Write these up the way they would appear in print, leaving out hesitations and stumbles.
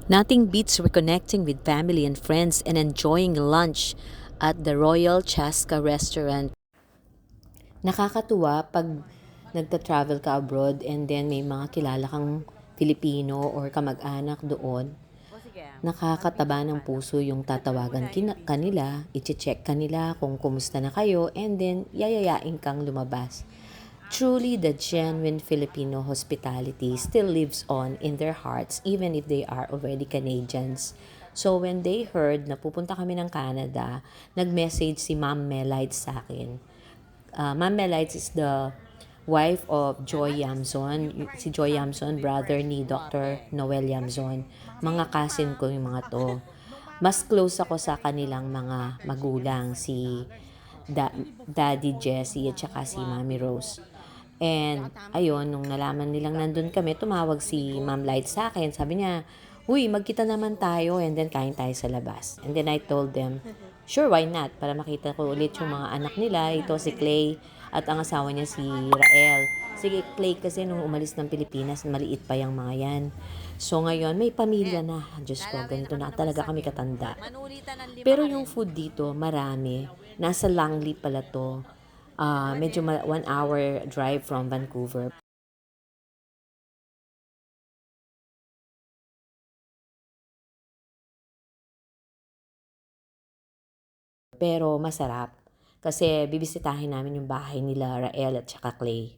Nothing beats reconnecting with family and friends and enjoying lunch at the Royal Chaska Restaurant. Nakakatuwa pag nagta-travel ka abroad and then may mga kilala kang Filipino or kamag-anak doon. Nakakataba ng puso yung tatawagan kanila, iche-check kanila kung kumusta na kayo, and then yayayain kang lumabas. Truly, the genuine Filipino hospitality still lives on in their hearts even if they are already Canadians. So when they heard na pupunta kami ng Canada, nag-message si Ma'am Melite sa akin. Ma'am Melite is the wife of Joy Yamson. Si Joy Yamson, brother ni Dr. Noel Yamson. Mga cousin ko yung mga to. Mas close ako sa kanilang mga magulang, si Daddy Jesse at saka si Mami Rose. And ayun, nung nalaman nilang nandun kami, tumawag si Ma'am Light sa akin. Sabi niya, "Uy, magkita naman tayo and then kain tayo sa labas." And then I told them, "Sure, why not?" Para makita ko ulit yung mga anak nila. Ito si Clay at ang asawa niya si Rael. Si Clay kasi nung umalis ng Pilipinas, maliit pa yung mga yan. So ngayon, may pamilya na. Diyos ko, ganito na talaga kami katanda. Pero yung food dito, marami. Nasa Langley pala to. Medyo 1 hour drive from Vancouver. Pero masarap. Kasi bibisitahin namin yung bahay nila Rael at saka Clay.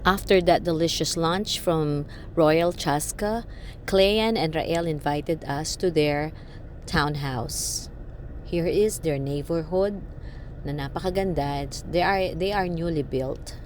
After that delicious lunch from Royal Chaska, Clayan and Rael invited us to their townhouse. Here is their neighborhood na napakaganda. They are newly built.